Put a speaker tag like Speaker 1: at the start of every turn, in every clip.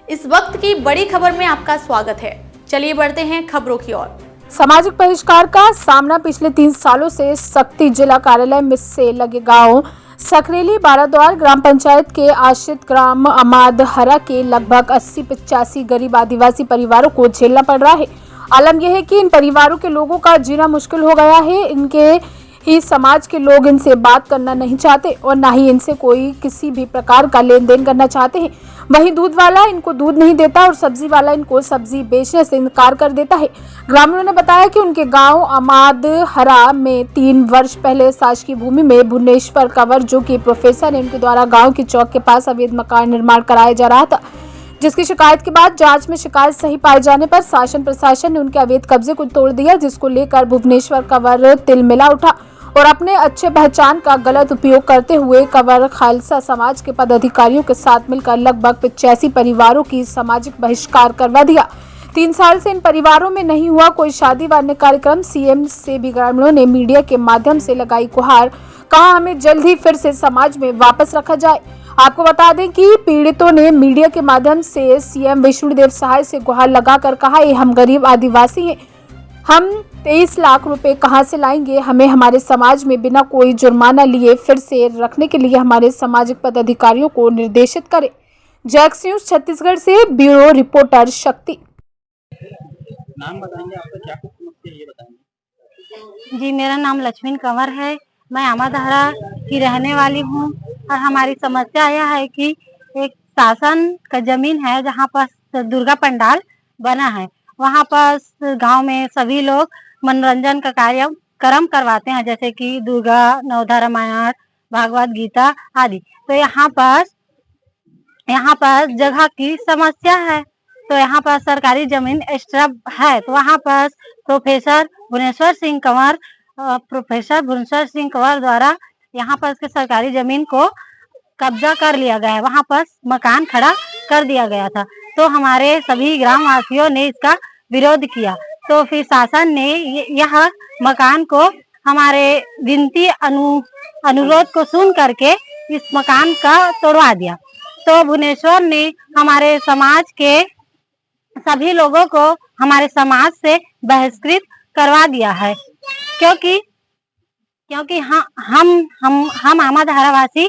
Speaker 1: इस वक्त की बड़ी खबर में आपका स्वागत है। चलिए बढ़ते हैं खबरों की ओर।
Speaker 2: सामाजिक बहिष्कार का सामना पिछले 3 सालों से शक्ति जिला कार्यालय में से लगे गांव सकरेली बाराद्वार ग्राम पंचायत के आश्रित ग्राम अमादहरा के लगभग 80-85 गरीब आदिवासी परिवारों को झेलना पड़ रहा है। आलम यह है कि इन परिवारों के लोगों का जीना मुश्किल हो गया है। इनके ही समाज के लोग इनसे बात करना नहीं चाहते और न ही इनसे कोई किसी भी प्रकार का लेन देन करना चाहते हैं। वहीं दूध वाला इनको दूध नहीं देता और सब्जी वाला इनको सब्जी बेचने से इनकार कर देता है। ग्रामीणों ने बताया कि उनके गांव अमादहरा में 3 वर्ष पहले शासकीय भूमि में भुवनेश्वर कंवर जो कि प्रोफेसर है, उनके द्वारा गांव की चौक के पास अवैध मकान निर्माण कराया जा रहा था, जिसकी शिकायत के बाद जांच में शिकायत सही पाए जाने पर शासन प्रशासन ने उनके अवैध कब्जे को तोड़ दिया, जिसको लेकर भुवनेश्वर कंवर तिलमिला उठा और अपने अच्छे पहचान का गलत उपयोग करते हुए कंवर खालसा समाज के पदाधिकारियों के साथ मिलकर लगभग 85 परिवारों की सामाजिक बहिष्कार करवा दिया। 3 साल से इन परिवारों में नहीं हुआ कोई शादी व अन्य कार्यक्रम। सीएम से भी ग्रामीणों ने मीडिया के माध्यम से लगाई गुहार, कहा हमें जल्द ही फिर से समाज में वापस रखा जाए। आपको बता दें कि पीड़ितों ने मीडिया के माध्यम से सीएम विष्णुदेव सहाय से गुहार लगाकर कहा, हम गरीब आदिवासी हैं, हम 23 लाख रुपए कहां से लाएंगे, हमें हमारे समाज में बिना कोई जुर्माना लिए फिर से रखने के लिए हमारे सामाजिक पदाधिकारियों को निर्देशित करें। जैक्स न्यूज छत्तीसगढ़ से ब्यूरो रिपोर्टर शक्ति।
Speaker 3: नाम बताएंगे आपका, क्या कुछ समस्या है ये बताएंगे।
Speaker 4: जी, मेरा नाम लक्ष्मी कंवर है। मैं अमादहरा की रहने वाली हूँ और हमारी समस्या यह है कि एक शासन का जमीन है जहाँ पर दुर्गा पंडाल बना है, वहाँ पर गांव में सभी लोग मनोरंजन का कार्यक्रम करवाते हैं, जैसे कि दुर्गा नवधा रामायण भागवत गीता आदि। तो यहाँ पर जगह की समस्या है, तो यहाँ पर सरकारी जमीन एक्स्ट्रा है, तो वहाँ पर प्रोफेसर भुवनेश्वर सिंह कंवर द्वारा यहाँ पर उसके सरकारी जमीन को कब्जा कर लिया गया है, वहाँ पर मकान खड़ा कर दिया गया था। तो हमारे सभी ग्रामवासियों ने इसका विरोध किया, तो फिर शासन ने यह मकान को हमारे विनती अनुरोध को सुन करके इस मकान का तोड़वा दिया। तो भुवनेश्वर ने हमारे समाज के सभी लोगों को हमारे समाज से बहिष्कृत करवा दिया है, क्योंकि हम अमादहरा वासी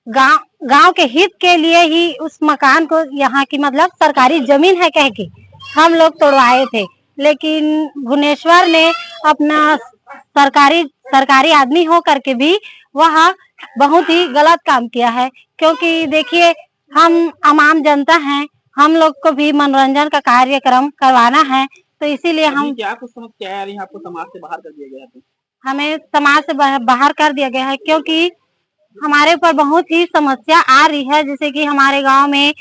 Speaker 4: गांव के हित के लिए ही उस मकान को, यहाँ की मतलब सरकारी जमीन है कह के हम लोग तोड़वाए थे, लेकिन भुवनेश्वर ने अपना सरकारी आदमी हो करके भी वह बहुत ही गलत काम किया है। क्योंकि देखिए, हम आम जनता हैं, हम लोग को भी मनोरंजन का कार्यक्रम करवाना है, तो इसीलिए हम
Speaker 3: क्या कुछ समस्या है, आपको समाज से बाहर कर दिया गया है?
Speaker 4: हमें समाज से बाहर कर दिया गया है, क्योंकि हमारे ऊपर बहुत ही समस्या आ रही है, जैसे कि हमारे गांव में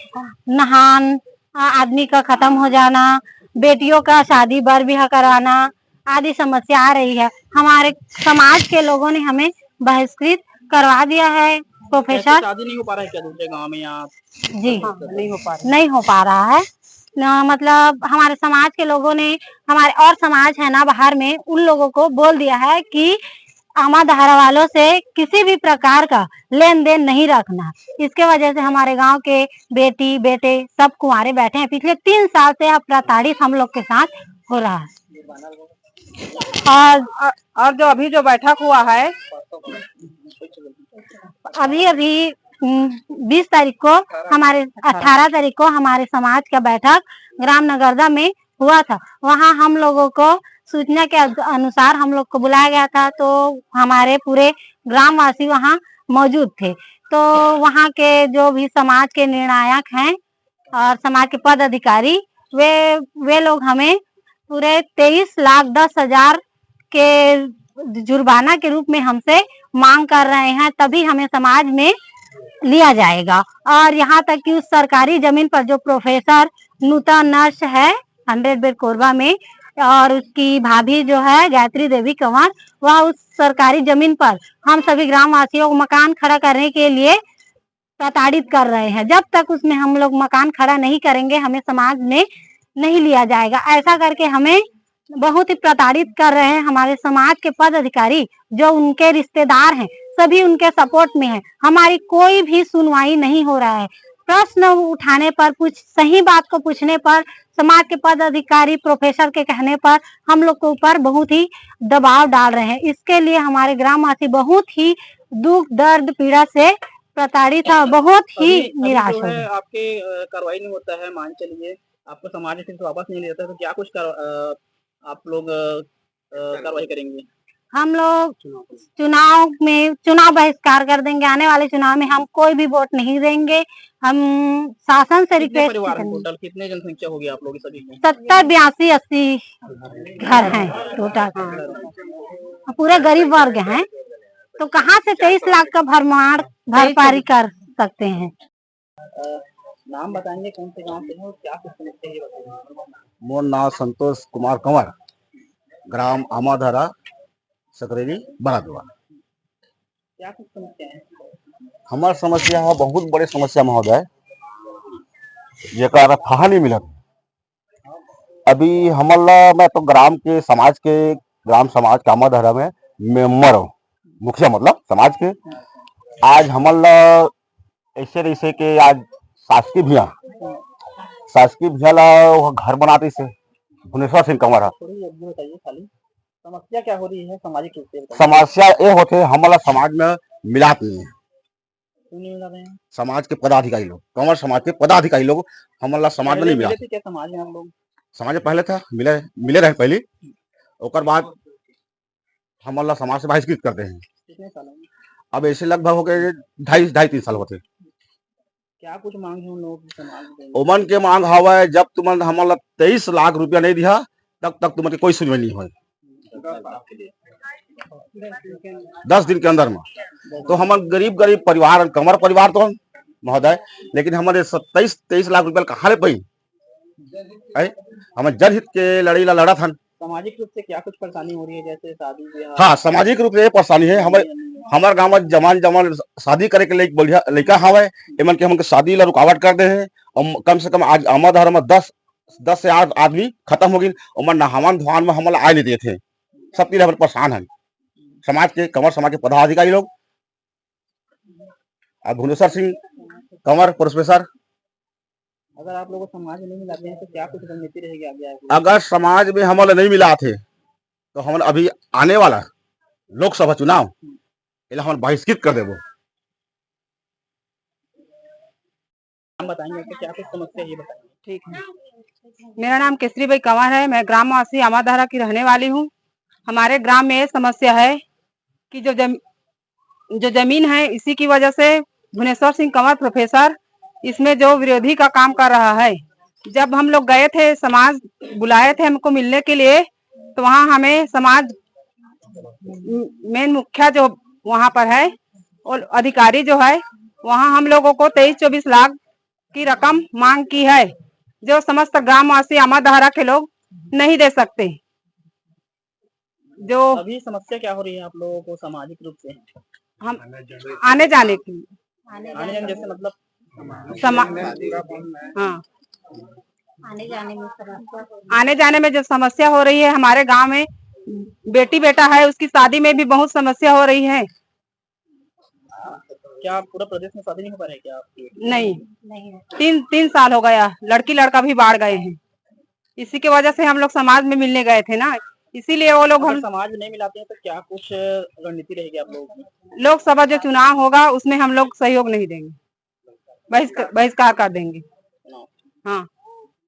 Speaker 4: नहान आदमी का खत्म हो जाना, बेटियों का शादी बर ब्याह करवाना आदि समस्या आ रही है। हमारे समाज के लोगों ने हमें बहिष्कृत करवा दिया है। प्रोफेसर
Speaker 3: शादी नहीं हो पा रहा है क्या दूसरे गांव में? यहाँ
Speaker 4: जी नहीं हो पा रहा है मतलब हमारे समाज के लोगों ने, हमारे और समाज है ना बाहर में, उन लोगों को बोल दिया है कि अमादहरा वालों से किसी भी प्रकार का लेन देन नहीं रखना। इसके वजह से हमारे गांव के बेटी बेटे सब कुंवारे बैठे हैं। पिछले 3 साल से प्रताड़ित हम लोग के साथ हो रहा है।
Speaker 5: और जो बैठक हुआ है,
Speaker 4: अभी 20 तारीख को, हमारे 18 तारीख को हमारे समाज का बैठक ग्राम नगरदा में हुआ था। वहाँ हम लोगों को सूचना के अनुसार हम लोग को बुलाया गया था, तो हमारे पूरे ग्रामवासी वहाँ मौजूद थे। तो वहाँ के जो भी समाज के निर्णायक हैं और समाज के पद अधिकारी, वे लोग हमें पूरे 23,10,000 के जुर्माना के रूप में हमसे मांग कर रहे हैं, तभी हमें समाज में लिया जाएगा। और यहाँ तक कि उस सरकारी जमीन पर जो प्रोफेसर नूतन नर्स है 100 बेड कोरबा में, और उसकी भाभी जो है गायत्री देवी कंवर, वह उस सरकारी जमीन पर हम सभी ग्रामवासियों को मकान खड़ा करने के लिए प्रताड़ित कर रहे हैं। जब तक उसमें हम लोग मकान खड़ा नहीं करेंगे, हमें समाज में नहीं लिया जाएगा। ऐसा करके हमें बहुत ही प्रताड़ित कर रहे हैं। हमारे समाज के पद अधिकारी जो उनके रिश्तेदार हैं, सभी उनके सपोर्ट में है। हमारी कोई भी सुनवाई नहीं हो रहा है। प्रश्न उठाने पर सही बात को पूछने पर समाज के पदाधिकारी प्रोफेसर के कहने पर हम लोग के ऊपर बहुत ही दबाव डाल रहे हैं। इसके लिए हमारे ग्रामवासी बहुत ही दुख दर्द पीड़ा से प्रताड़ित है, बहुत ही निराश
Speaker 3: जो
Speaker 4: हो
Speaker 3: है
Speaker 4: गए।
Speaker 3: आपके कार्रवाई नहीं होता है, मान चलिए आपको समाज फिर वापस नहीं लेता है, तो क्या कुछ आप लोग कार्रवाई करेंगे?
Speaker 4: हम लोग चुनाव बहिष्कार कर देंगे। आने वाले चुनाव में हम कोई भी वोट नहीं देंगे। हम शासन से
Speaker 3: कितने
Speaker 4: रिक्वेस्ट
Speaker 3: परिवार हैं
Speaker 4: करेंगे।
Speaker 3: टोटल, कितने जनसंख्या होगी आप लोग सभी में?
Speaker 4: 70, 82, 80 घर हैं टोटल। पूरे गरीब वर्ग हैं, तो कहाँ से 23 लाख का भरपाई कर सकते हैं?
Speaker 3: नाम बताएंगे, कौन से गांव से हैं और क्या कुछ समस्या है ये बताएंगे।
Speaker 6: मोर नाम संतोष कुमार कंवर, ग्राम आमाधरा, सकरेली बरादुआ।
Speaker 3: क्या कुछ समस्या है?
Speaker 6: हमार समस्या है बहुत बड़ी समस्या महोदय, जेकर था नहीं मिलत। अभी हमला मैं तो ग्राम समाज के आमाधरा में मेंबर हूँ, मुखिया मतलब समाज के। आज हमला ऐसे के आज शासकीय भिया ला घर बनाती से भुवनेश्वर सिंह कंवर है।
Speaker 3: थोड़ी ये बताइए, खाली समस्या क्या हो रही है सामाजिक रूप से?
Speaker 6: समस्या ये होते हमारा समाज में मिलाप नहीं है।
Speaker 3: क्यों नहीं मिला रहे हैं?
Speaker 6: समाज के पदाधिकारी लोग, कंवर समाज के पदाधिकारी लोग हमारा समाज में नहीं मिला।
Speaker 3: क्या समाज में हम लोग
Speaker 6: समाज में पहले था मिले रहे पहले, ओकर बाद हमारा समाज से बहिष्कृत करते हैं।
Speaker 3: कितने सालों में?
Speaker 6: अब ऐसे लगभग हो गए 2.5-3 साल होते।
Speaker 3: क्या कुछ मांग है उन लोगों की समाज में?
Speaker 6: ओमन के मांग हवा जब तुम हमारा 23 लाख रुपया नहीं दिया तब तक तुम्हारी कोई सुनवाई नहीं हुई 10 दिन के अंदर में। तो हम गरीब परिवार, कंवर परिवार तो महोदय, लेकिन हमारे 23 लाख रुपया कहाँ ले पाई? हम जनहित के लड़ा था।
Speaker 3: सामाजिक रूप से क्या कुछ परेशानी हो रही है, जैसे शादी ब्याह?
Speaker 6: हाँ, सामाजिक रूप से ये परेशानी है। हमारे गाँव में जमान शादी करे के लिए बढ़िया लड़का हवे, एमन के हमके शादी ला रुकावट कर दे हैं। और कम से कम आज आमाधरा में 10 से 8 आदमी खत्म हो गई। और नहावन धोवान में हमारा आए नहीं दिए थे। सब तीन परेशान है समाज के, कंवर समाज के पदाधिकारी लोग। और भुवनेश्वर सिंह कंवर प्रोफेसर।
Speaker 3: अगर आप लोगों को समाज में नहीं मिलाते हैं तो क्या कुछ रणनीति रहेगी आगे?
Speaker 6: अगर समाज में हमारे नहीं मिला थे तो हम अभी आने वाला लोकसभा चुनाव हम बहिष्कृत कर देवो।
Speaker 3: हम बताएंगे आपको क्या कुछ समस्या है ये बताएंगे।
Speaker 5: ठीक है। मेरा नाम केसरीबाई कंवर है। मैं ग्रामवासी आमाधरा की रहने वाली हूँ। हमारे ग्राम में ये समस्या है कि जो जमीन है, इसी की वजह से भुवनेश्वर सिंह कंवर प्रोफेसर इसमें जो विरोधी का काम कर रहा है। जब हम लोग गए थे, समाज बुलाए थे हमको मिलने के लिए, तो वहाँ हमें समाज मेन मुखिया जो वहाँ पर है और अधिकारी जो है, वहाँ हम लोगों को 23-24 लाख की रकम मांग की है, जो समस्त ग्रामवासी आमाधरा के लोग नहीं दे सकते। जो
Speaker 3: अभी समस्या क्या हो रही है आप लोगों को सामाजिक रूप से?
Speaker 5: हम आने जाने की
Speaker 3: जैसे मतलब
Speaker 5: हाँ, आने जाने में जो समस्या हो रही है, हमारे गांव में बेटी बेटा है, उसकी शादी में भी बहुत समस्या हो रही है।
Speaker 3: क्या पूरा प्रदेश में शादी नहीं हो पा रहा है क्या आपकी?
Speaker 5: नहीं, 3 साल हो गया, लड़की लड़का भी बाढ़ गए हैं। इसी की वजह से हम लोग समाज में मिलने गए थे ना, इसीलिए वो लोग हम
Speaker 3: समाज में नहीं मिलाते हैं तो क्या कुछ रणनीति रहेगी आप लोगों की?
Speaker 5: लोकसभा जो चुनाव होगा उसमें हम लोग सहयोग नहीं देंगे, बहिष्कार कर देंगे। हाँ।